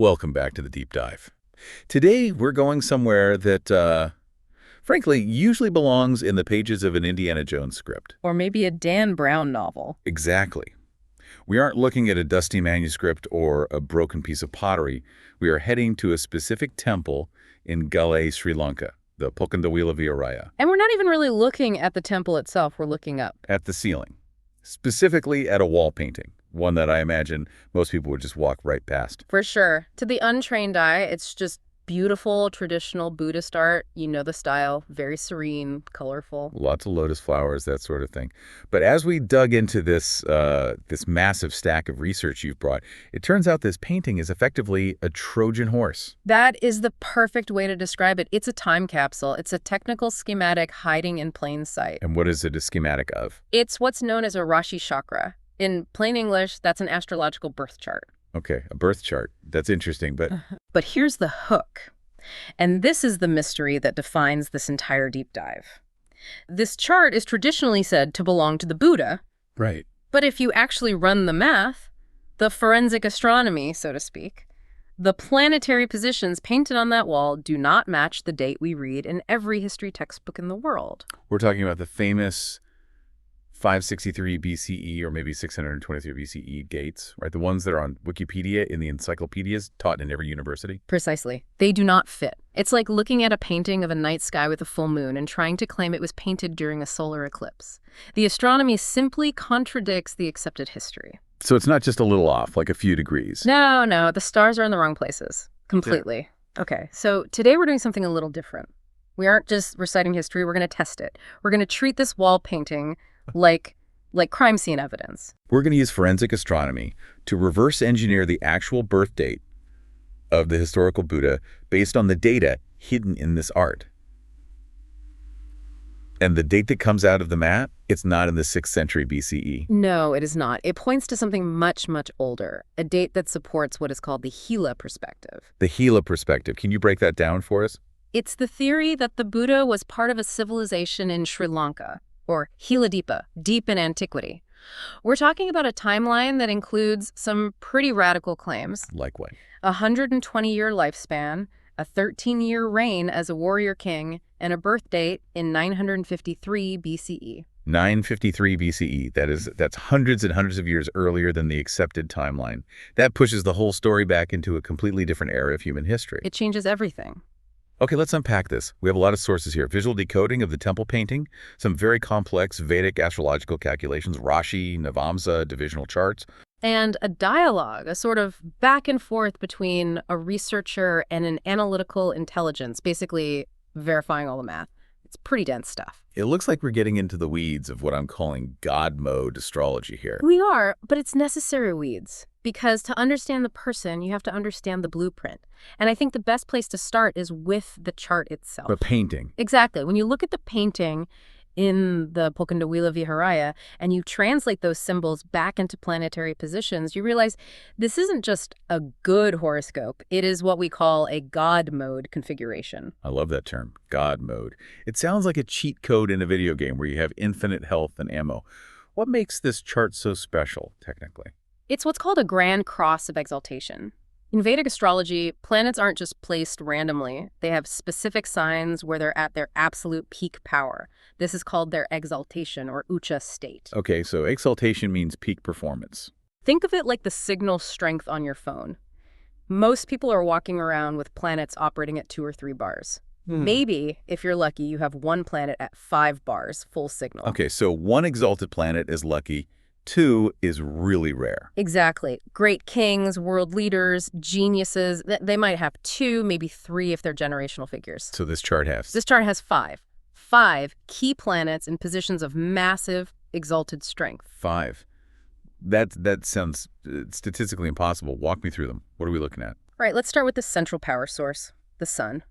Welcome back to the deep dive. Today, we're going somewhere that, frankly, usually belongs in the pages of an Indiana Jones script. Or maybe a Dan Brown novel. Exactly. We aren't looking at a dusty manuscript or a broken piece of pottery. We are heading to a specific temple in Galle, Sri Lanka, the Polkadawila Viharaya. And we're not even really looking at the temple itself, we're looking up. At the ceiling. Specifically at a wall painting. One that I imagine most people would just walk right past. For sure. To the untrained eye, it's just beautiful, traditional Buddhist art. You know the style. Very serene, colorful. Lots of lotus flowers, that sort of thing. But as we dug into this massive stack of research you've brought, it turns out this painting is effectively a Trojan horse. That is the perfect way to describe it. It's a time capsule. It's a technical schematic hiding in plain sight. And what is it a schematic of? It's what's known as a Rashi chakra. In plain English, that's an astrological birth chart. Okay, a birth chart. That's interesting, but... But here's the hook. And this is the mystery that defines this entire deep dive. This chart is traditionally said to belong to the Buddha. Right. But if you actually run the math, the forensic astronomy, so to speak, the planetary positions painted on that wall do not match the date we read in every history textbook in the world. We're talking about the famous 563 BCE or maybe 623 BCE dates, right? The ones that are on Wikipedia in the encyclopedias taught in every university. Precisely. They do not fit. It's like looking at a painting of a night sky with a full moon and trying to claim it was painted during a solar eclipse. The astronomy simply contradicts the accepted history. So it's not just a little off, like a few degrees. No. The stars are in the wrong places. Completely. Yeah. Okay, so today we're doing something a little different. We aren't just reciting history, we're going to test it. We're going to treat this wall painting like crime scene evidence. We're going to use forensic astronomy to reverse engineer the actual birth date of the historical Buddha based on the data hidden in this art. And the date that comes out of the map, it's not in the 6th century BCE. No, it is not. It points to something much, much older, a date that supports what is called the Hela perspective. The Hela perspective. Can you break that down for us? It's the theory that the Buddha was part of a civilization in Sri Lanka, or Hela deep in antiquity. We're talking about a timeline that includes some pretty radical claims. Like what? A 120-year lifespan, a 13-year reign as a warrior king, and a birth date in 953 BCE. 953 BCE. That's hundreds and hundreds of years earlier than the accepted timeline. That pushes the whole story back into a completely different era of human history. It changes everything. Okay, let's unpack this. We have a lot of sources here. Visual decoding of the temple painting, some very complex Vedic astrological calculations, Rashi, Navamsaka, divisional charts. And a dialogue, a sort of back and forth between a researcher and an analytical intelligence, basically verifying all the math. It's pretty dense stuff. It looks like we're getting into the weeds of what I'm calling God mode astrology here. We are, but it's necessary weeds. Because to understand the person, you have to understand the blueprint. And I think the best place to start is with the chart itself. The painting. Exactly. When you look at the painting in the Polkadawila Viharaya and you translate those symbols back into planetary positions, you realize this isn't just a good horoscope. It is what we call a God mode configuration. I love that term, God mode. It sounds like a cheat code in a video game where you have infinite health and ammo. What makes this chart so special, technically? It's what's called a grand cross of exaltation. In Vedic astrology, planets aren't just placed randomly. They have specific signs where they're at their absolute peak power. This is called their exaltation or ucha state. Okay, so exaltation means peak performance. Think of it like the signal strength on your phone. Most people are walking around with planets operating at 2 or 3 bars. Maybe, if you're lucky, you have one planet at 5 bars, full signal. Okay, so one exalted planet is lucky. 2 is really rare. Exactly. Great kings, world leaders, geniuses, they might have 2, maybe 3 if they're generational figures. So this chart has? This chart has 5. 5 key planets in positions of massive exalted strength. 5. That sounds statistically impossible. Walk me through them. What are we looking at? All right, let's start with the central power source, the sun.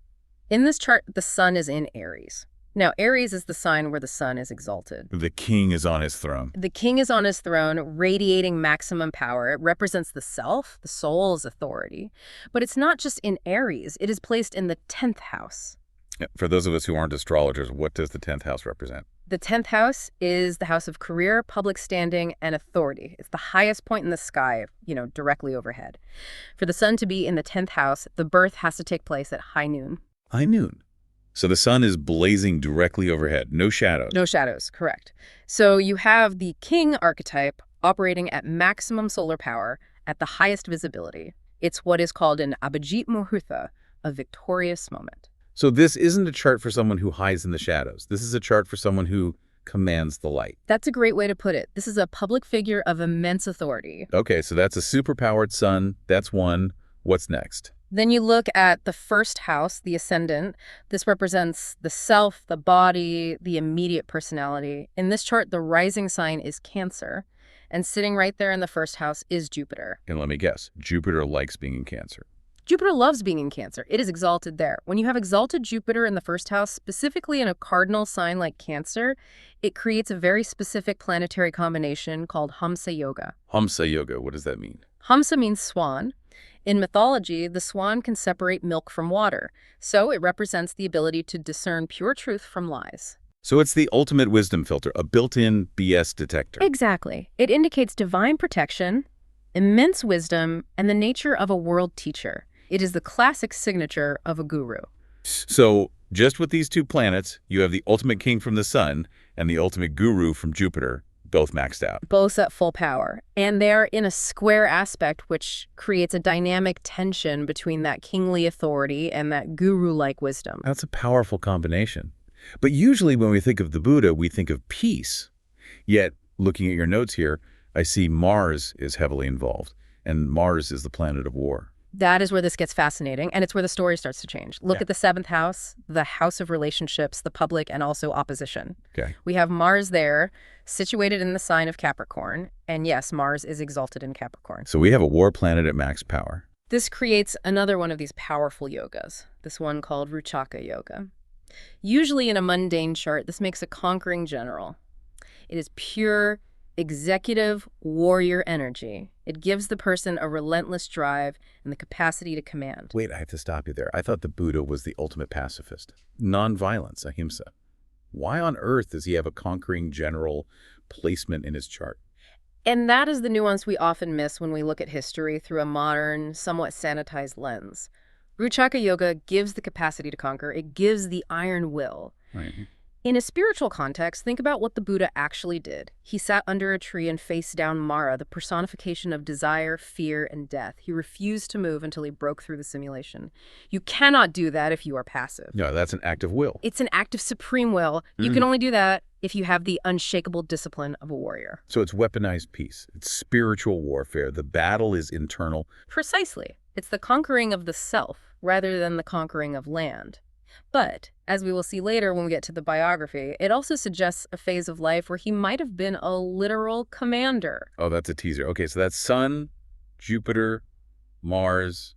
In this chart, the sun is in Aries. Now, Aries is the sign where the sun is exalted. The king is on his throne. The king is on his throne, radiating maximum power. It represents the self, the soul's authority. But it's not just in Aries. It is placed in the 10th house. Yeah, for those of us who aren't astrologers, what does the 10th house represent? The 10th house is the house of career, public standing, and authority. It's the highest point in the sky, directly overhead. For the sun to be in the 10th house, the birth has to take place at high noon. High noon. So the sun is blazing directly overhead, no shadows. No shadows, correct. So you have the king archetype operating at maximum solar power at the highest visibility. It's what is called an Abhijit Muhurta, a victorious moment. So this isn't a chart for someone who hides in the shadows. This is a chart for someone who commands the light. That's a great way to put it. This is a public figure of immense authority. Okay, so that's a superpowered sun. That's one. What's next? Then you look at the first house, the ascendant. This represents the self, the body, the immediate personality. In this chart, the rising sign is Cancer. And sitting right there in the first house is Jupiter. And let me guess, Jupiter likes being in Cancer. Jupiter loves being in Cancer. It is exalted there. When you have exalted Jupiter in the first house, specifically in a cardinal sign like Cancer, it creates a very specific planetary combination called Hamsa Yoga. Hamsa Yoga, what does that mean? Hamsa means swan. In mythology, the swan can separate milk from water, so it represents the ability to discern pure truth from lies. So it's the ultimate wisdom filter, a built-in BS detector. Exactly. It indicates divine protection, immense wisdom, and the nature of a world teacher. It is the classic signature of a guru. So just with these two planets, you have the ultimate king from the sun and the ultimate guru from Jupiter, both maxed out. Both at full power. And they're in a square aspect, which creates a dynamic tension between that kingly authority and that guru-like wisdom. That's a powerful combination. But usually when we think of the Buddha, we think of peace. Yet, looking at your notes here, I see Mars is heavily involved, and Mars is the planet of war. That is where this gets fascinating, and it's where the story starts to change. Look at the 7th house, the house of relationships, the public, and also opposition. Okay. We have Mars there, situated in the sign of Capricorn, and yes, Mars is exalted in Capricorn. So we have a war planet at max power. This creates another one of these powerful yogas, this one called Ruchaka Yoga. Usually in a mundane chart, this makes a conquering general. It is pure, executive warrior energy. It gives the person a relentless drive and the capacity to command. Wait, I have to stop you there. I thought the Buddha was the ultimate pacifist. Non-violence, ahimsa. Why on earth does he have a conquering general placement in his chart? And that is the nuance we often miss when we look at history through a modern, somewhat sanitized lens. Ruchaka Yoga gives the capacity to conquer. It gives the iron will. Right. In a spiritual context, think about what the Buddha actually did. He sat under a tree and faced down Mara, the personification of desire, fear, and death. He refused to move until he broke through the simulation. You cannot do that if you are passive. No, that's an act of will. It's an act of supreme will. You can only do that if you have the unshakable discipline of a warrior. So it's weaponized peace. It's spiritual warfare. The battle is internal. Precisely. It's the conquering of the self rather than the conquering of land. But, as we will see later when we get to the biography, it also suggests a phase of life where he might have been a literal commander. Oh, that's a teaser. Okay, so that's Sun, Jupiter, Mars,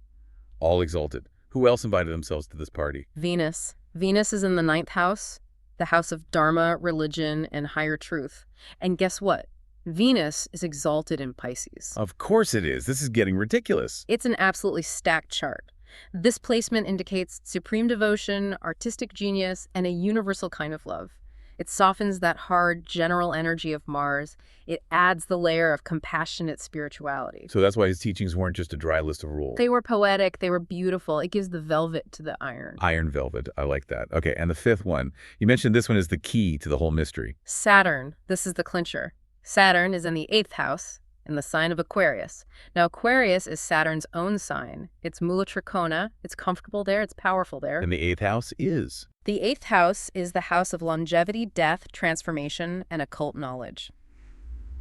all exalted. Who else invited themselves to this party? Venus. Venus is in the 9th house, the house of Dharma, religion, and higher truth. And guess what? Venus is exalted in Pisces. Of course it is. This is getting ridiculous. It's an absolutely stacked chart. This placement indicates supreme devotion, artistic genius, and a universal kind of love. It softens that hard, general energy of Mars. It adds the layer of compassionate spirituality. So that's why his teachings weren't just a dry list of rules. They were poetic. They were beautiful. It gives the velvet to the iron. Iron velvet. I like that. Okay, and the 5th one. You mentioned this one is the key to the whole mystery. Saturn. This is the clincher. Saturn is in the 8th house, in the sign of Aquarius. Now, Aquarius is Saturn's own sign. It's Mula Trikona. It's comfortable there. It's powerful there. And the 8th house is? The 8th house is the house of longevity, death, transformation, and occult knowledge.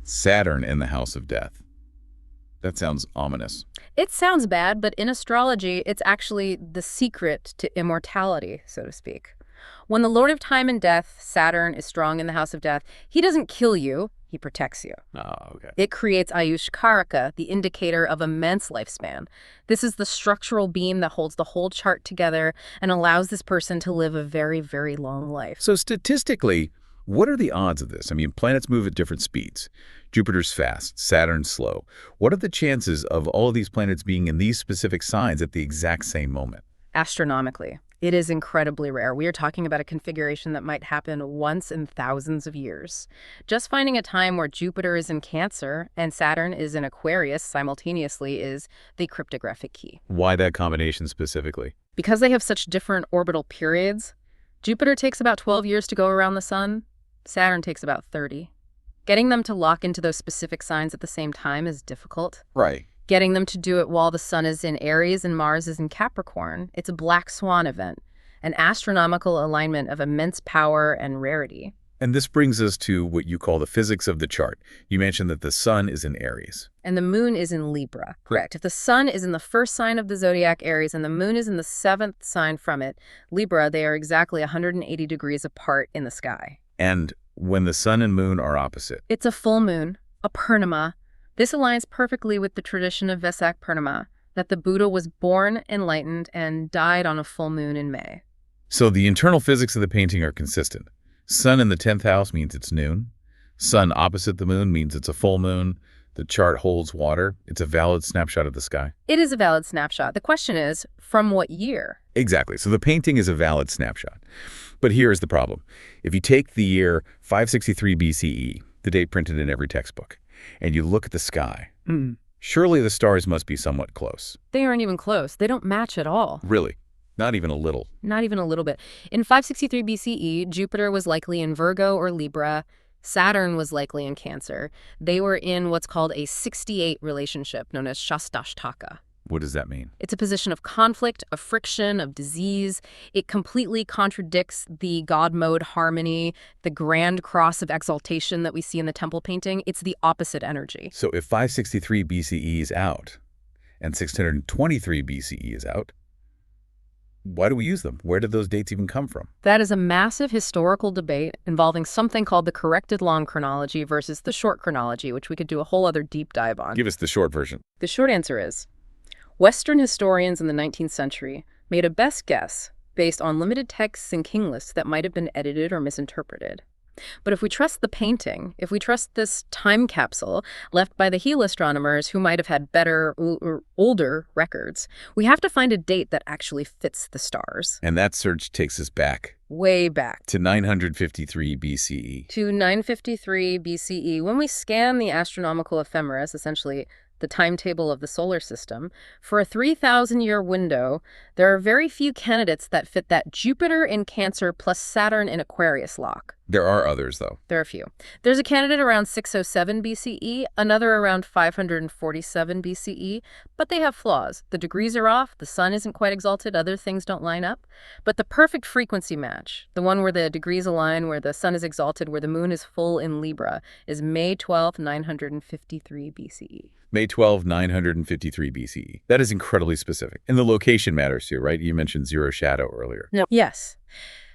Saturn in the house of death. That sounds ominous. It sounds bad, but in astrology, it's actually the secret to immortality, so to speak. When the Lord of Time and Death, Saturn, is strong in the house of death, he doesn't kill you, he protects you. Oh, okay. It creates Ayushkaraka, the indicator of immense lifespan. This is the structural beam that holds the whole chart together and allows this person to live a very, very long life. So statistically, what are the odds of this? I mean, planets move at different speeds. Jupiter's fast, Saturn's slow. What are the chances of all of these planets being in these specific signs at the exact same moment? Astronomically. It is incredibly rare. We are talking about a configuration that might happen once in thousands of years. Just finding a time where Jupiter is in Cancer and Saturn is in Aquarius simultaneously is the cryptographic key. Why that combination specifically? Because they have such different orbital periods, Jupiter takes about 12 years to go around the sun, Saturn takes about 30. Getting them to lock into those specific signs at the same time is difficult. Right. Getting them to do it while the sun is in Aries and Mars is in Capricorn, it's a black swan event, an astronomical alignment of immense power and rarity. And this brings us to what you call the physics of the chart. You mentioned that the sun is in Aries. And the moon is in Libra, correct. If the sun is in the first sign of the zodiac, Aries, and the moon is in the seventh sign from it, Libra, they are exactly 180 degrees apart in the sky. And when the sun and moon are opposite? It's a full moon, a Purnima. This aligns perfectly with the tradition of Vesak Purnima, that the Buddha was born, enlightened, and died on a full moon in May. So the internal physics of the painting are consistent. Sun in the 10th house means it's noon. Sun opposite the moon means it's a full moon. The chart holds water. It's a valid snapshot of the sky. It is a valid snapshot. The question is, from what year? Exactly. So the painting is a valid snapshot. But here is the problem. If you take the year 563 BCE, the date printed in every textbook, and you look at the sky, surely the stars must be somewhat close. They aren't even close. They don't match at all. Really? Not even a little? Not even a little bit. In 563 BCE, Jupiter was likely in Virgo or Libra. Saturn was likely in Cancer. They were in what's called a 68 relationship, known as Shastashtaka. What does that mean? It's a position of conflict, of friction, of disease. It completely contradicts the God mode harmony, the grand cross of exaltation that we see in the temple painting. It's the opposite energy. So if 563 BCE is out and 623 BCE is out, why do we use them? Where did those dates even come from? That is a massive historical debate involving something called the corrected long chronology versus the short chronology, which we could do a whole other deep dive on. Give us the short version. The short answer is, Western historians in the 19th century made a best guess based on limited texts and king lists that might have been edited or misinterpreted. But if we trust the painting, if we trust this time capsule left by the Hela astronomers who might have had better or older records, we have to find a date that actually fits the stars. And that search takes us back. Way back. To 953 BCE. To 953 BCE. When we scan the astronomical ephemeris, essentially the timetable of the solar system, for a 3,000-year window, there are very few candidates that fit that Jupiter in Cancer plus Saturn in Aquarius lock. There are others, though. There are a few. There's a candidate around 607 BCE, another around 547 BCE, but they have flaws. The degrees are off, the sun isn't quite exalted, other things don't line up. But the perfect frequency match, the one where the degrees align, where the sun is exalted, where the moon is full in Libra, is May 12, 953 BCE. May 12, 953 BCE. That is incredibly specific. And the location matters too, right? You mentioned zero shadow earlier. No. Yes.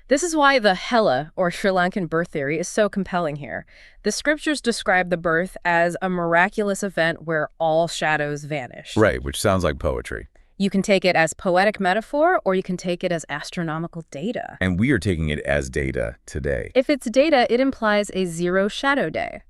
This is why the Hela, or Sri Lankan birth theory, is so compelling here. The scriptures describe the birth as a miraculous event where all shadows vanish. Right, which sounds like poetry. You can take it as poetic metaphor, or you can take it as astronomical data. And we are taking it as data today. If it's data, it implies a zero shadow day.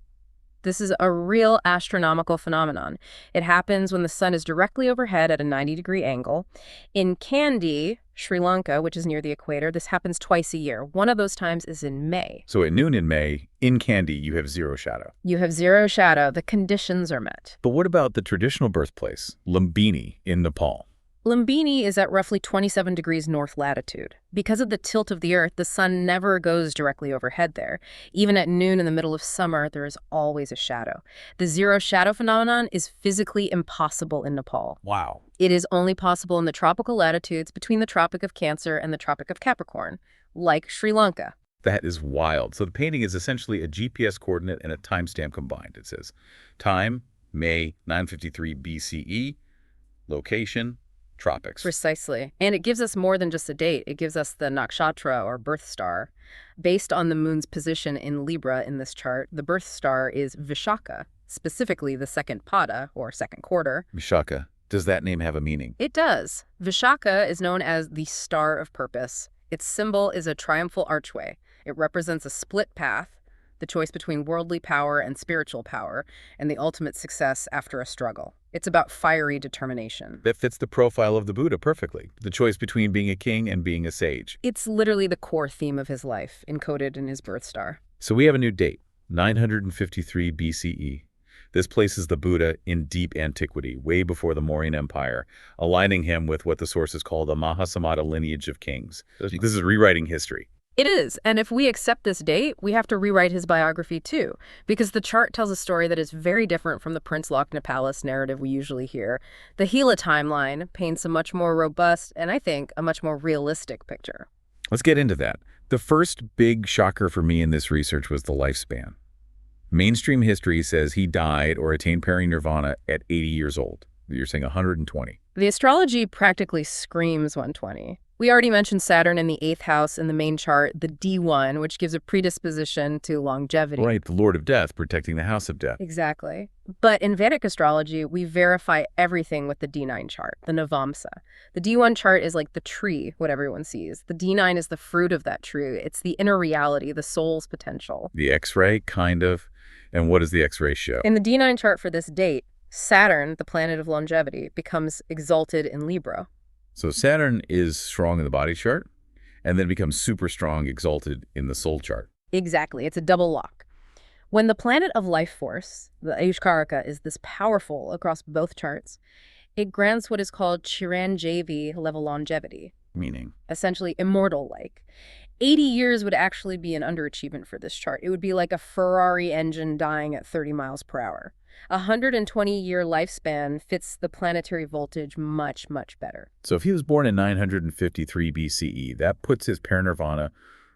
This is a real astronomical phenomenon. It happens when the sun is directly overhead at a 90-degree angle. In Kandy, Sri Lanka, which is near the equator, this happens twice a year. One of those times is in May. So at noon in May, in Kandy, you have zero shadow. You have zero shadow. The conditions are met. But what about the traditional birthplace, Lumbini in Nepal? Lumbini is at roughly 27 degrees north latitude. Because of the tilt of the Earth, the sun never goes directly overhead there. Even at noon in the middle of summer, there is always a shadow. The zero shadow phenomenon is physically impossible in Nepal. Wow. It is only possible in the tropical latitudes between the Tropic of Cancer and the Tropic of Capricorn, like Sri Lanka. That is wild. So the painting is essentially a GPS coordinate and a timestamp combined. It says time, May 953 BCE, location, tropics. Precisely. And it gives us more than just a date. It gives us the nakshatra, or birth star. Based on the moon's position in Libra in this chart, the birth star is Vishaka, specifically the second pada, or second quarter. Vishaka. Does that name have a meaning? It does. Vishaka is known as the star of purpose. Its symbol is a triumphal archway. It represents a split path, the choice between worldly power and spiritual power, and the ultimate success after a struggle. It's about fiery determination. That fits the profile of the Buddha perfectly, the choice between being a king and being a sage. It's literally the core theme of his life, encoded in his birth star. So we have a new date, 953 BCE. This places the Buddha in deep antiquity, way before the Mauryan Empire, aligning him with what the sources call the Mahasamada lineage of kings. This is rewriting history. It is, and if we accept this date, we have to rewrite his biography too, because the chart tells a story that is very different from the Prince locked in a palace narrative we usually hear. The Hela timeline paints a much more robust, and I think, a much more realistic picture. Let's get into that. The first big shocker for me in this research was the lifespan. Mainstream history says he died or attained parinirvana at 80 years old. You're saying 120. The astrology practically screams 120. We already mentioned Saturn in the 8th house in the main chart, the D1, which gives a predisposition to longevity. Right, the Lord of Death, protecting the House of Death. Exactly. But in Vedic astrology, we verify everything with the D9 chart, the Navamsaka. The D1 chart is like the tree, what everyone sees. The D9 is the fruit of that tree. It's the inner reality, the soul's potential. The X-ray, kind of. And what does the X-ray show? In the D9 chart for this date, Saturn, the planet of longevity, becomes exalted in Libra. So Saturn is strong in the body chart, and then becomes super strong, exalted in the soul chart. Exactly. It's a double lock. When the planet of life force, the Ayushkaraka, is this powerful across both charts, it grants what is called Chiranjeevi level longevity. Meaning? Essentially immortal-like. 80 years would actually be an underachievement for this chart. It would be like a Ferrari engine dying at 30 miles per hour. A 120-year lifespan fits the planetary voltage much, much better. So if he was born in 953 BCE, that puts his parinirvana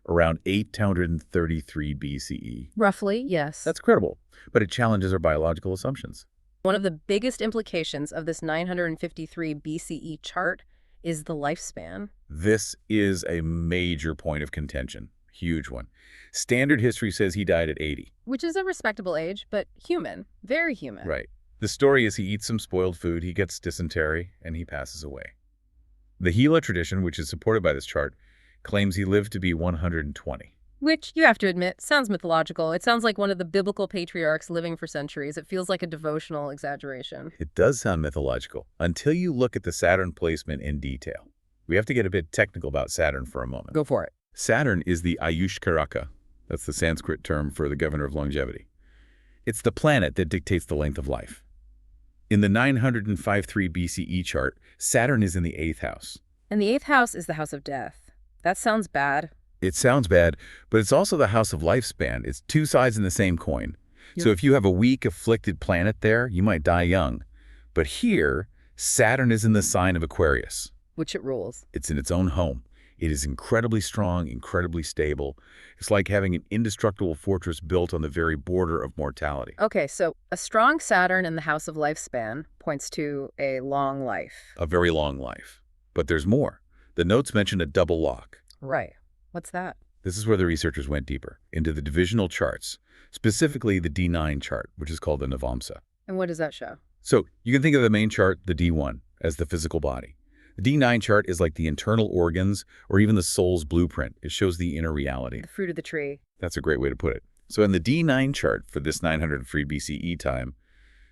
around 833 BCE. Roughly, yes. That's credible, but it challenges our biological assumptions. One of the biggest implications of this 953 BCE chart is the lifespan. This is a major point of contention. Huge one. Standard history says he died at 80. Which is a respectable age, but human. Very human. Right. The story is he eats some spoiled food, he gets dysentery, and he passes away. The Hela tradition, which is supported by this chart, claims he lived to be 120. Which, you have to admit, sounds mythological. It sounds like one of the biblical patriarchs living for centuries. It feels like a devotional exaggeration. It does sound mythological, until you look at the Saturn placement in detail. We have to get a bit technical about Saturn for a moment. Go for it. Saturn is the Ayushkaraka. That's the Sanskrit term for the governor of longevity. It's the planet that dictates the length of life. In the 953 BCE chart, Saturn is in the 8th house. And the 8th house is the house of death. That sounds bad. It sounds bad, but it's also the house of lifespan. It's two sides in the same coin. Yep. So if you have a weak, afflicted planet there, you might die young. But here, Saturn is in the sign of Aquarius. Which it rules. It's in its own home. It is incredibly strong, incredibly stable. It's like having an indestructible fortress built on the very border of mortality. Okay, so a strong Saturn in the house of lifespan points to a long life. A very long life. But there's more. The notes mention a double lock. Right. What's that? This is where the researchers went deeper, into the divisional charts, specifically the D9 chart, which is called the Navamsaka. And what does that show? So you can think of the main chart, the D1, as the physical body. The D9 chart is like the internal organs or even the soul's blueprint. It shows the inner reality. The fruit of the tree. That's a great way to put it. So in the D9 chart for this 903 BCE time,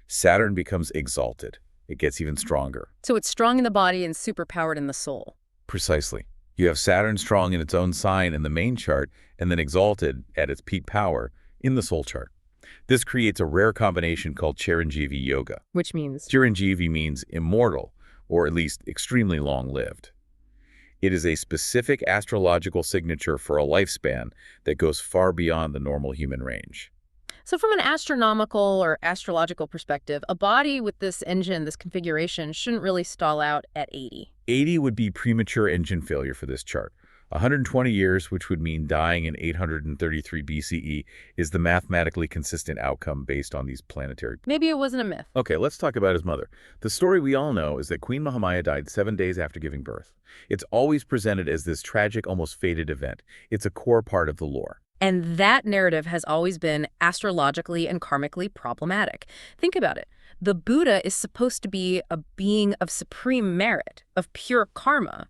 Saturn becomes exalted. It gets even stronger. So it's strong in the body and superpowered in the soul. Precisely. You have Saturn strong in its own sign in the main chart and then exalted at its peak power in the soul chart. This creates a rare combination called Chiranjeevi Yoga. Which means? Chiranjeevi means immortal, or at least extremely long-lived. It is a specific astrological signature for a lifespan that goes far beyond the normal human range. So from an astronomical or astrological perspective, a body with this engine, this configuration, shouldn't really stall out at 80. 80 would be premature engine failure for this chart. 120 years, which would mean dying in 833 BCE, is the mathematically consistent outcome based on these planetary... Maybe it wasn't a myth. Okay, let's talk about his mother. The story we all know is that Queen Mahamaya died 7 days after giving birth. It's always presented as this tragic, almost fated event. It's a core part of the lore. And that narrative has always been astrologically and karmically problematic. Think about it. The Buddha is supposed to be a being of supreme merit, of pure karma.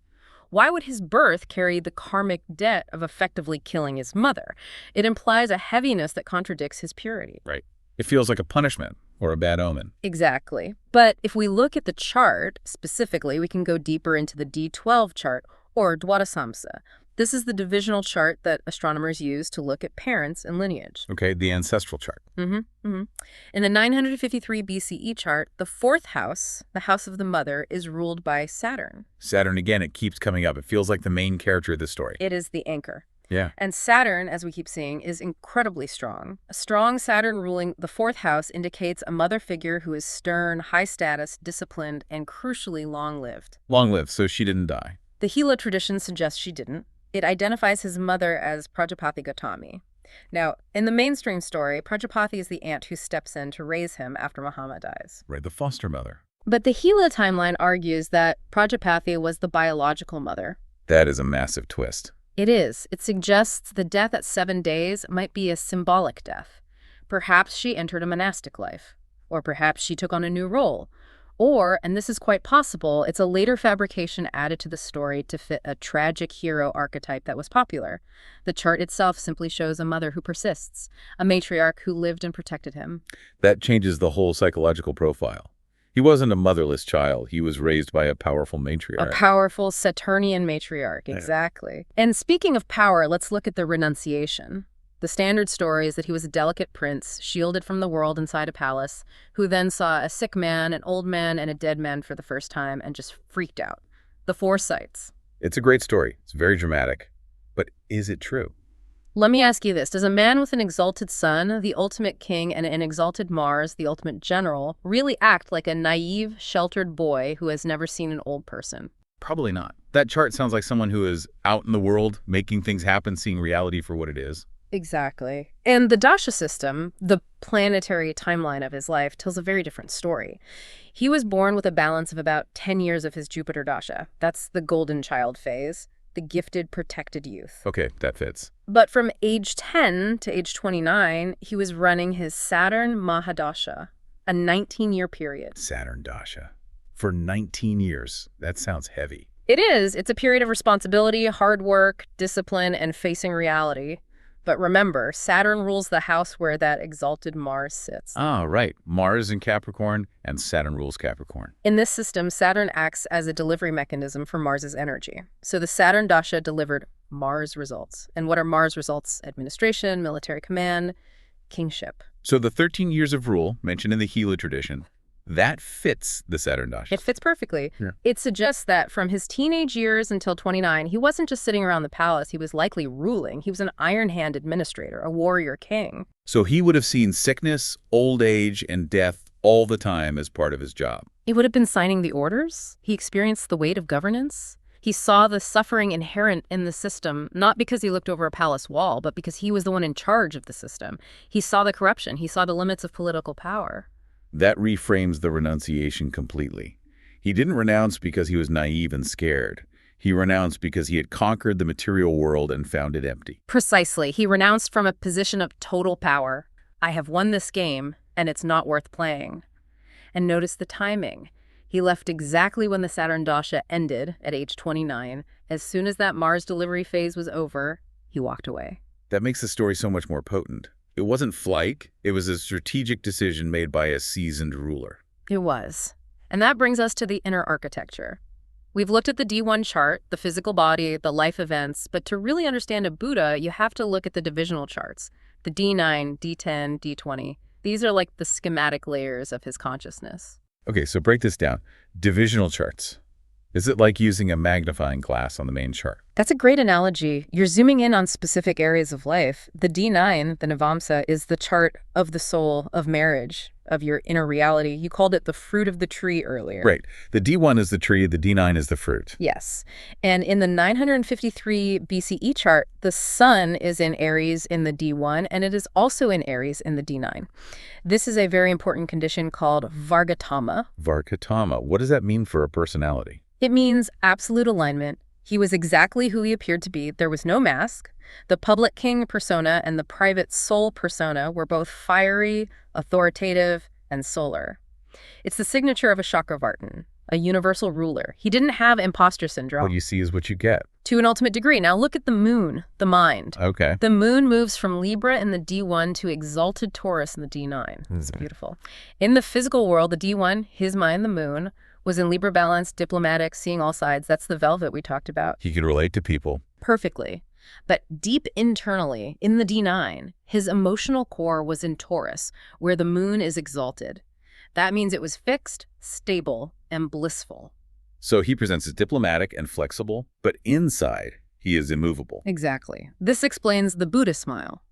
Why would his birth carry the karmic debt of effectively killing his mother? It implies a heaviness that contradicts his purity. Right. It feels like a punishment or a bad omen. Exactly. But if we look at the chart specifically, we can go deeper into the D12 chart, or Dwadasamsa. This is the divisional chart that astronomers use to look at parents and lineage. Okay, the ancestral chart. In the 953 BCE chart, the fourth house, the house of the mother, is ruled by Saturn. Saturn, again, it keeps coming up. It feels like the main character of this story. It is the anchor. Yeah. And Saturn, as we keep seeing, is incredibly strong. A strong Saturn ruling the fourth house indicates a mother figure who is stern, high status, disciplined, and crucially long-lived. Long-lived, so she didn't die. The Hela tradition suggests she didn't. It identifies his mother as Prajapati Gautami. Now, in the mainstream story, Prajapati is the aunt who steps in to raise him after Muhammad dies. Right, the foster mother. But the Hela timeline argues that Prajapati was the biological mother. That is a massive twist. It is. It suggests the death at 7 days might be a symbolic death. Perhaps she entered a monastic life. Or perhaps she took on a new role. Or, and this is quite possible, it's a later fabrication added to the story to fit a tragic hero archetype that was popular. The chart itself simply shows a mother who persists, a matriarch who lived and protected him. That changes the whole psychological profile. He wasn't a motherless child. He was raised by a powerful matriarch. A powerful Saturnian matriarch, exactly. And speaking of power, let's look at the renunciation. The standard story is that he was a delicate prince, shielded from the world inside a palace, who then saw a sick man, an old man, and a dead man for the first time and just freaked out. The foresights. It's a great story. It's very dramatic. But is it true? Let me ask you this. Does a man with an exalted sun, the ultimate king, and an exalted Mars, the ultimate general, really act like a naive, sheltered boy who has never seen an old person? Probably not. That chart sounds like someone who is out in the world, making things happen, seeing reality for what it is. Exactly. And the Dasha system, the planetary timeline of his life, tells a very different story. He was born with a balance of about 10 years of his Jupiter Dasha. That's the golden child phase, the gifted, protected youth. Okay, that fits. But from age 10 to age 29, he was running his Saturn Mahadasha, a 19-year period. Saturn Dasha. For 19 years. That sounds heavy. It is. It's a period of responsibility, hard work, discipline, and facing reality. But remember, Saturn rules the house where that exalted Mars sits. Ah, right. Mars in Capricorn and Saturn rules Capricorn. In this system, Saturn acts as a delivery mechanism for Mars's energy. So the Saturn Dasha delivered Mars results. And what are Mars results? Administration, military command, kingship. So the 13 years of rule mentioned in the Hela tradition, that fits the Saturn Dasha. It fits perfectly. Yeah. It suggests that from his teenage years until 29, he wasn't just sitting around the palace, he was likely ruling. He was an iron-hand administrator, a warrior king. So he would have seen sickness, old age, and death all the time as part of his job. He would have been signing the orders. He experienced the weight of governance. He saw the suffering inherent in the system, not because he looked over a palace wall, but because he was the one in charge of the system. He saw the corruption. He saw the limits of political power. That reframes the renunciation completely. He didn't renounce because he was naive and scared. He renounced because he had conquered the material world and found it empty. Precisely. He renounced from a position of total power. I have won this game, and it's not worth playing. And notice the timing. He left exactly when the Saturn Dasha ended at age 29. As soon as that Mars delivery phase was over, he walked away. That makes the story so much more potent. It wasn't flight, it was a strategic decision made by a seasoned ruler. It was. And that brings us to the inner architecture. We've looked at the D1 chart, the physical body, the life events, but to really understand a Buddha, you have to look at the divisional charts. The D9, D10, D20. These are like the schematic layers of his consciousness. Okay, so break this down. Divisional charts. Is it like using a magnifying glass on the main chart? That's a great analogy. You're zooming in on specific areas of life. The D9, the Navamsaka, is the chart of the soul, of marriage, of your inner reality. You called it the fruit of the tree earlier. Right. The D1 is the tree, the D9 is the fruit. Yes. And in the 953 BCE chart, the sun is in Aries in the D1, and it is also in Aries in the D9. This is a very important condition called Vargatama. Vargatama. What does that mean for a personality? It means absolute alignment. He was exactly who he appeared to be. There was no mask. The public king persona and the private soul persona were both fiery, authoritative, and solar. It's the signature of a Chakravartin, a universal ruler. He didn't have imposter syndrome. What you see is what you get. To an ultimate degree. Now look at the moon, the mind. Okay. The moon moves from Libra in the D1 to exalted Taurus in the D9. It's beautiful. In the physical world, the D1, his mind, the moon, was in Libra balance, diplomatic, seeing all sides. That's the velvet we talked about. He could relate to people. Perfectly. But deep internally, in the D9, his emotional core was in Taurus, where the moon is exalted. That means it was fixed, stable, and blissful. So he presents as diplomatic and flexible, but inside he is immovable. Exactly. This explains the Buddha smile.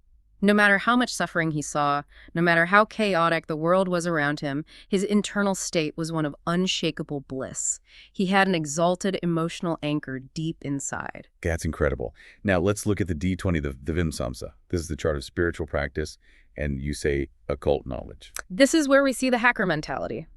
No matter how much suffering he saw, no matter how chaotic the world was around him, his internal state was one of unshakable bliss. He had an exalted emotional anchor deep inside. That's incredible. Now let's look at the D20, the Vimsamsa. This is the chart of spiritual practice, and you say occult knowledge. This is where we see the hacker mentality.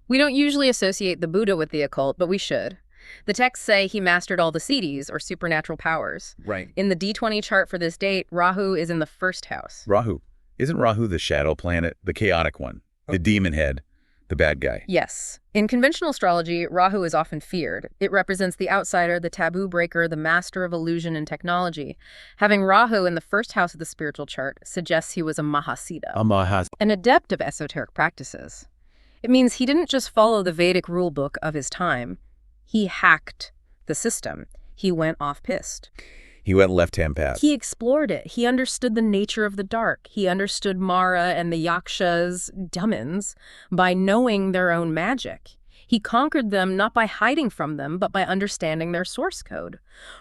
We don't usually associate the Buddha with the occult, but we should. The texts say he mastered all the siddhis, or supernatural powers. Right. In the D20 chart for this date, Rahu is in the first house. Rahu. Isn't Rahu the shadow planet, the chaotic one, the demon head, the bad guy? Yes. In conventional astrology, Rahu is often feared. It represents the outsider, the taboo breaker, the master of illusion and technology. Having Rahu in the first house of the spiritual chart suggests he was a Mahasiddha, an adept of esoteric practices. It means he didn't just follow the Vedic rulebook of his time. He hacked the system. He went off-piste. He went left-hand path. He explored it. He understood the nature of the dark. He understood Mara and the Yakshas, demons, by knowing their own magic. He conquered them not by hiding from them, but by understanding their source code.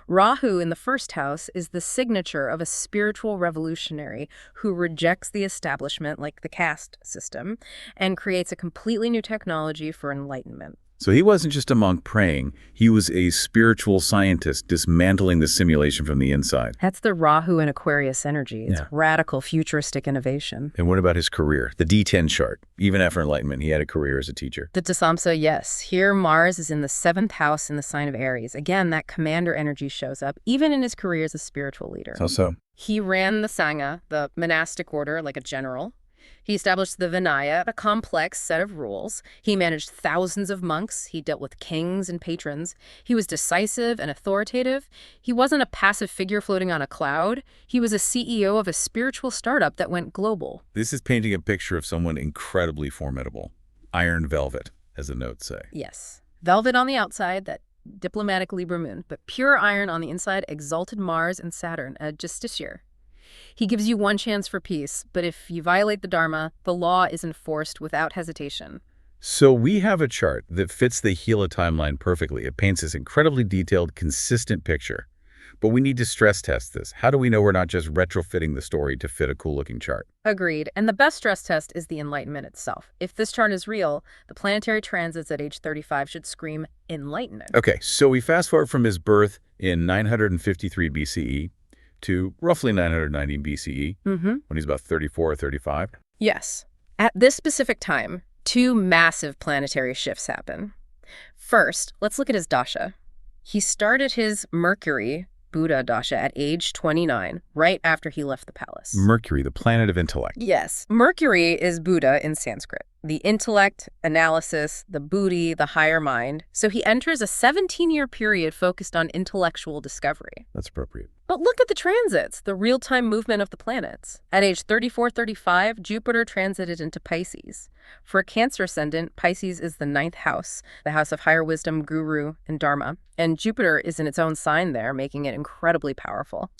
Rahu in the first house is the signature of a spiritual revolutionary who rejects the establishment, like the caste system, and creates a completely new technology for enlightenment. So he wasn't just a monk praying. He was a spiritual scientist dismantling the simulation from the inside. That's the Rahu and Aquarius energy. It's radical, futuristic innovation. And what about his career? The D10 chart. Even after enlightenment, he had a career as a teacher. The Dasamsaka, yes. Here, Mars is in the 7th house in the sign of Aries. Again, that commander energy shows up, even in his career as a spiritual leader. How so? He ran the Sangha, the monastic order, like a general. He established the Vinaya, a complex set of rules. He managed thousands of monks. He dealt with kings and patrons. He was decisive and authoritative. He wasn't a passive figure floating on a cloud. He was a CEO of a spiritual startup that went global. This is painting a picture of someone incredibly formidable. Iron velvet, as the notes say. Yes. Velvet on the outside, that diplomatic Libra moon, but pure iron on the inside, exalted Mars and Saturn, a justiciar. He gives you one chance for peace, but if you violate the Dharma, the law is enforced without hesitation. So we have a chart that fits the Hela timeline perfectly. It paints this incredibly detailed, consistent picture. But we need to stress test this. How do we know we're not just retrofitting the story to fit a cool-looking chart? Agreed. And the best stress test is the enlightenment itself. If this chart is real, the planetary transits at age 35 should scream enlightenment. Okay, so we fast forward from his birth in 953 BCE to roughly 990 BCE, when he's about 34 or 35. Yes. At this specific time, two massive planetary shifts happen. First, let's look at his Dasha. He started his Mercury Buddha Dasha at age 29, right after he left the palace. Mercury, the planet of intellect. Yes. Mercury is Buddha in Sanskrit. The intellect, analysis, the buddhi, the higher mind. So he enters a 17-year period focused on intellectual discovery. That's appropriate. But look at the transits, the real-time movement of the planets. At age 34-35, Jupiter transited into Pisces. For a Cancer ascendant, Pisces is the 9th house, the house of higher wisdom, guru, and dharma. And Jupiter is in its own sign there, making it incredibly powerful.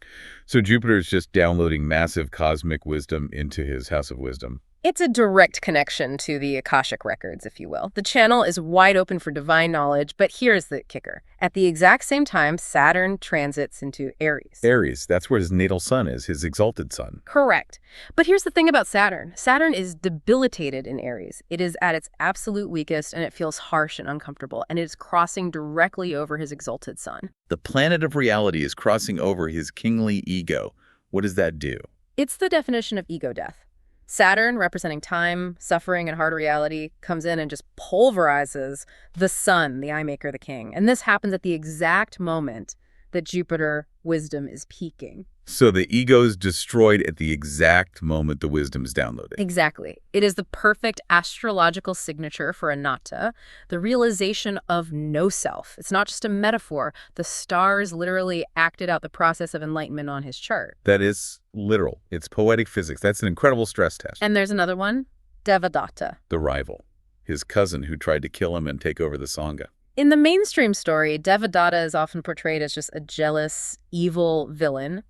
So Jupiter is just downloading massive cosmic wisdom into his house of wisdom. It's a direct connection to the Akashic records, if you will. The channel is wide open for divine knowledge, but here's the kicker. At the exact same time, Saturn transits into Aries. Aries, that's where his natal sun is, his exalted sun. Correct. But here's the thing about Saturn. Saturn is debilitated in Aries. It is at its absolute weakest, and it feels harsh and uncomfortable, and it is crossing directly over his exalted sun. The planet of reality is crossing over his kingly ego. What does that do? It's the definition of ego death. Saturn, representing time, suffering, and hard reality, comes in and just pulverizes the sun, the eye maker, the king. And this happens at the exact moment that Jupiter wisdom is peaking. So the ego's destroyed at the exact moment the wisdom is downloaded. Exactly. It is the perfect astrological signature for anatta, the realization of no self. It's not just a metaphor. The stars literally acted out the process of enlightenment on his chart. That is literal. It's poetic physics. That's an incredible stress test. And there's another one, Devadatta. The rival, his cousin who tried to kill him and take over the Sangha. In the mainstream story, Devadatta is often portrayed as just a jealous, evil villain.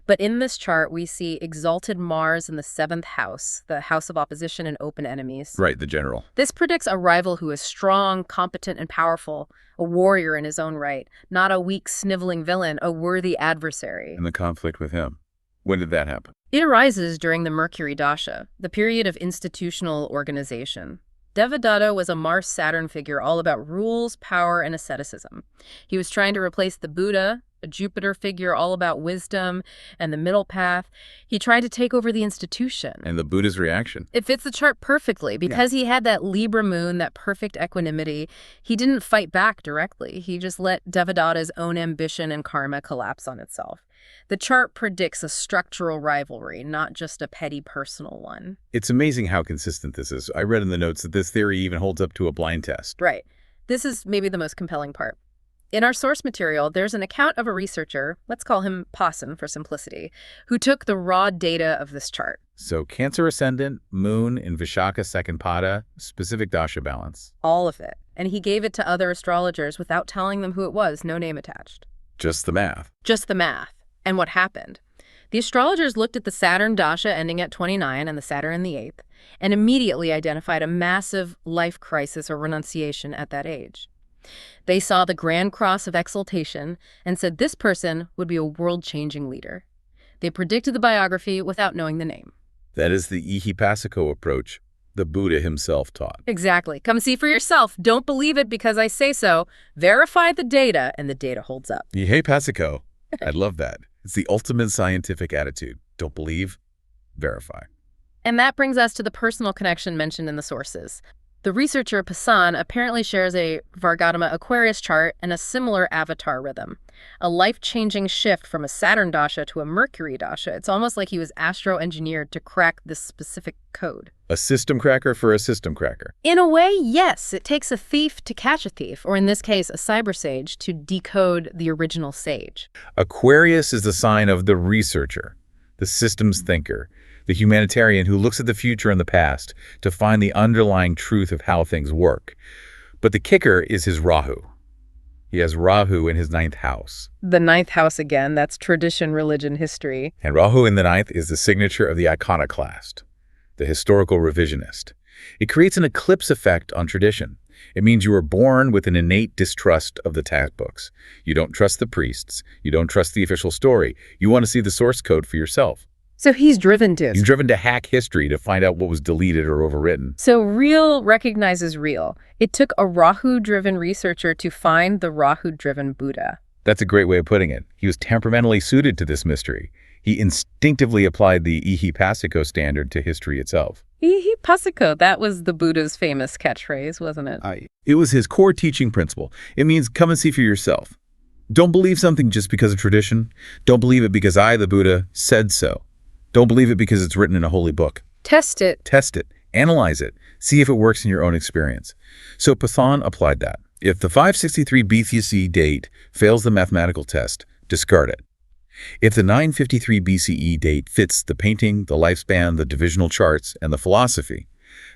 But in this chart, we see exalted Mars in the 7th house, the house of opposition and open enemies. Right, the general. This predicts a rival who is strong, competent, and powerful, a warrior in his own right, not a weak, sniveling villain, a worthy adversary. And the conflict with him. When did that happen? It arises during the Mercury Dasha, the period of institutional organization. Devadatta was a Mars-Saturn figure all about rules, power, and asceticism. He was trying to replace the Buddha, a Jupiter figure all about wisdom and the middle path. He tried to take over the institution. And the Buddha's reaction? It fits the chart perfectly. Because he had that Libra moon, that perfect equanimity, he didn't fight back directly. He just let Devadatta's own ambition and karma collapse on itself. The chart predicts a structural rivalry, not just a petty personal one. It's amazing how consistent this is. I read in the notes that this theory even holds up to a blind test. Right. This is maybe the most compelling part. In our source material, there's an account of a researcher, let's call him Poisson for simplicity, who took the raw data of this chart. So Cancer ascendant, moon in Vishaka second pada, specific dasha balance. All of it. And he gave it to other astrologers without telling them who it was, no name attached. Just the math. Just the math. And what happened? The astrologers looked at the Saturn Dasha ending at 29 and the Saturn in the 8th, and immediately identified a massive life crisis or renunciation at that age. They saw the Grand Cross of Exaltation and said this person would be a world-changing leader. They predicted the biography without knowing the name. That is the Ihipasiko approach the Buddha himself taught. Exactly. Come see for yourself. Don't believe it because I say so. Verify the data, and the data holds up. Ihipasiko. I love that. It's the ultimate scientific attitude. Don't believe, verify. And that brings us to the personal connection mentioned in the sources. The researcher Poisson apparently shares a Vargatama Aquarius chart and a similar avatar rhythm, a life-changing shift from a Saturn Dasha to a Mercury Dasha. It's almost like he was astro-engineered to crack this specific code. A system cracker for a system cracker. In a way, yes. It takes a thief to catch a thief, or in this case, a cyber sage to decode the original sage. Aquarius is the sign of the researcher, the systems thinker, the humanitarian who looks at the future and the past to find the underlying truth of how things work. But the kicker is his Rahu. He has Rahu in his 9th house. The 9th house again, that's tradition, religion, history. And Rahu in the 9th is the signature of the iconoclast, the historical revisionist. It creates an eclipse effect on tradition. It means you were born with an innate distrust of the textbooks. You don't trust the priests. You don't trust the official story. You want to see the source code for yourself. So he's driven to. He's driven to hack history to find out what was deleted or overwritten. So real recognizes real. It took a Rahu-driven researcher to find the Rahu-driven Buddha. That's a great way of putting it. He was temperamentally suited to this mystery. He instinctively applied the Ihipasiko standard to history itself. Ihipasiko, that was the Buddha's famous catchphrase, wasn't it? It was his core teaching principle. It means come and see for yourself. Don't believe something just because of tradition. Don't believe it because I, the Buddha, said so. Don't believe it because it's written in a holy book. Test it. Test it. Analyze it. See if it works in your own experience. So Poisson applied that. If the 563 BCE date fails the mathematical test, discard it. If the 953 BCE date fits the painting, the lifespan, the divisional charts, and the philosophy,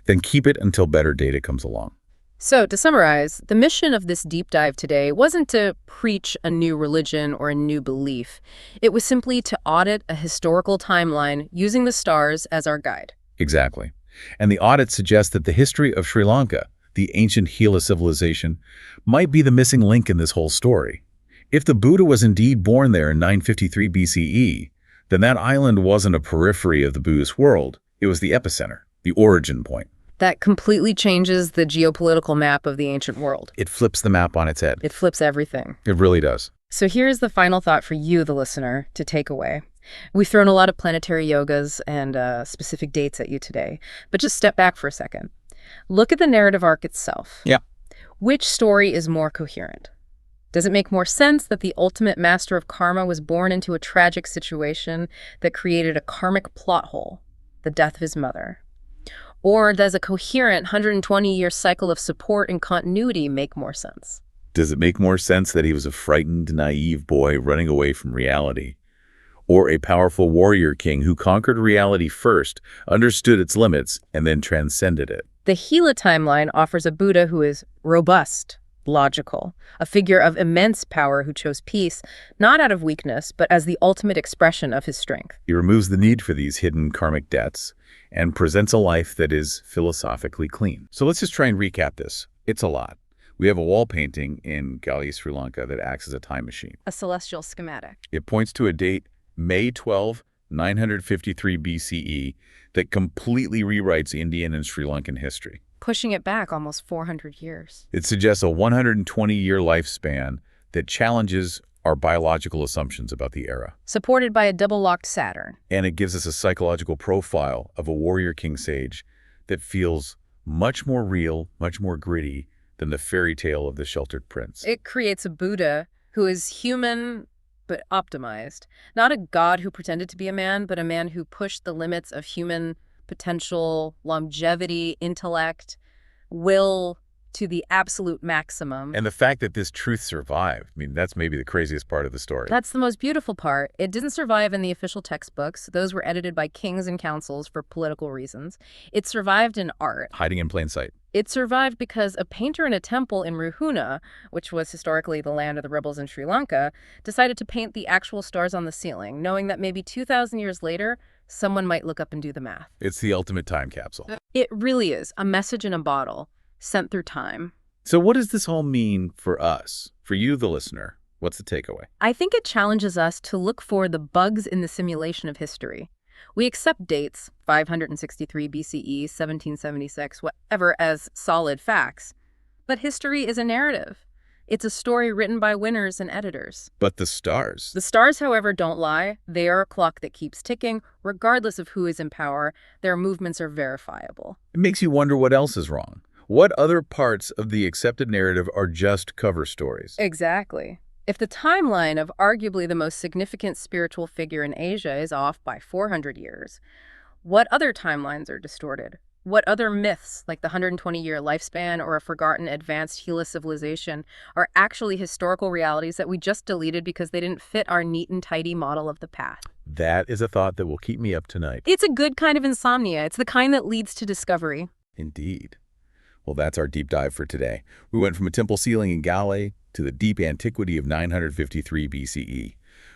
then keep it until better data comes along. So, to summarize, the mission of this deep dive today wasn't to preach a new religion or a new belief. It was simply to audit a historical timeline using the stars as our guide. Exactly. And the audit suggests that the history of Sri Lanka, the ancient Hela civilization, might be the missing link in this whole story. If the Buddha was indeed born there in 953 BCE, then that island wasn't a periphery of the Buddhist world. It was the epicenter, the origin point. That completely changes the geopolitical map of the ancient world. It flips the map on its head. It flips everything. It really does. So here's the final thought for you, the listener, to take away. We've thrown a lot of planetary yogas and specific dates at you today, but just step back for a second. Look at the narrative arc itself. Yeah. Which story is more coherent? Does it make more sense that the ultimate master of karma was born into a tragic situation that created a karmic plot hole, the death of his mother? Or does a coherent 120-year cycle of support and continuity make more sense? Does it make more sense that he was a frightened, naive boy running away from reality? Or a powerful warrior king who conquered reality first, understood its limits, and then transcended it? The Hela timeline offers a Buddha who is robust, logical, a figure of immense power who chose peace, not out of weakness, but as the ultimate expression of his strength. He removes the need for these hidden karmic debts and presents a life that is philosophically clean. So let's just try and recap this. It's a lot. We have a wall painting in Gali, Sri Lanka that acts as a time machine. A celestial schematic. It points to a date, May 12, 953 BCE, that completely rewrites Indian and Sri Lankan history, Pushing it back almost 400 years. It suggests a 120-year lifespan that challenges our biological assumptions about the era. Supported by a double-locked Saturn. And it gives us a psychological profile of a warrior king sage that feels much more real, much more gritty than the fairy tale of the sheltered prince. It creates a Buddha who is human but optimized. Not a god who pretended to be a man, but a man who pushed the limits of human potential, longevity, intellect, will to the absolute maximum. And the fact that this truth survived, I mean, that's maybe the craziest part of the story. That's the most beautiful part. It didn't survive in the official textbooks. Those were edited by kings and councils for political reasons. It survived in art. Hiding in plain sight. It survived because a painter in a temple in Ruhuna, which was historically the land of the rebels in Sri Lanka, decided to paint the actual stars on the ceiling, knowing that maybe 2,000 years later, someone might look up and do the math. It's the ultimate time capsule. It really is a message in a bottle, sent through time. So what does this all mean for us? For you, the listener, what's the takeaway? I think it challenges us to look for the bugs in the simulation of history. We accept dates, 563 BCE, 1776, whatever, as solid facts. But history is a narrative. It's a story written by winners and editors. But the stars? The stars, however, don't lie. They are a clock that keeps ticking, regardless of who is in power. Their movements are verifiable. It makes you wonder what else is wrong. What other parts of the accepted narrative are just cover stories? Exactly. If the timeline of arguably the most significant spiritual figure in Asia is off by 400 years, what other timelines are distorted? What other myths, like the 120-year lifespan or a forgotten advanced Hela civilization, are actually historical realities that we just deleted because they didn't fit our neat and tidy model of the past? That is a thought that will keep me up tonight. It's a good kind of insomnia. It's the kind that leads to discovery. Indeed. Well, that's our deep dive for today. We went from a temple ceiling in Gale to the deep antiquity of 953 BCE.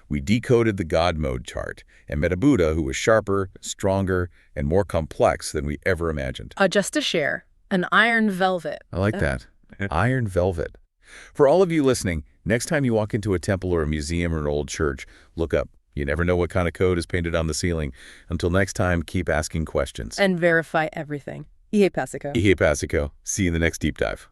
We decoded the God mode chart and met a Buddha who was sharper, stronger, and more complex than we ever imagined. Just to share, an iron velvet. I like that. Iron velvet. For all of you listening, next time you walk into a temple or a museum or an old church, look up. You never know what kind of code is painted on the ceiling. Until next time, keep asking questions. And verify everything. Ihe Pasiko. Ihe Pasiko. See you in the next deep dive.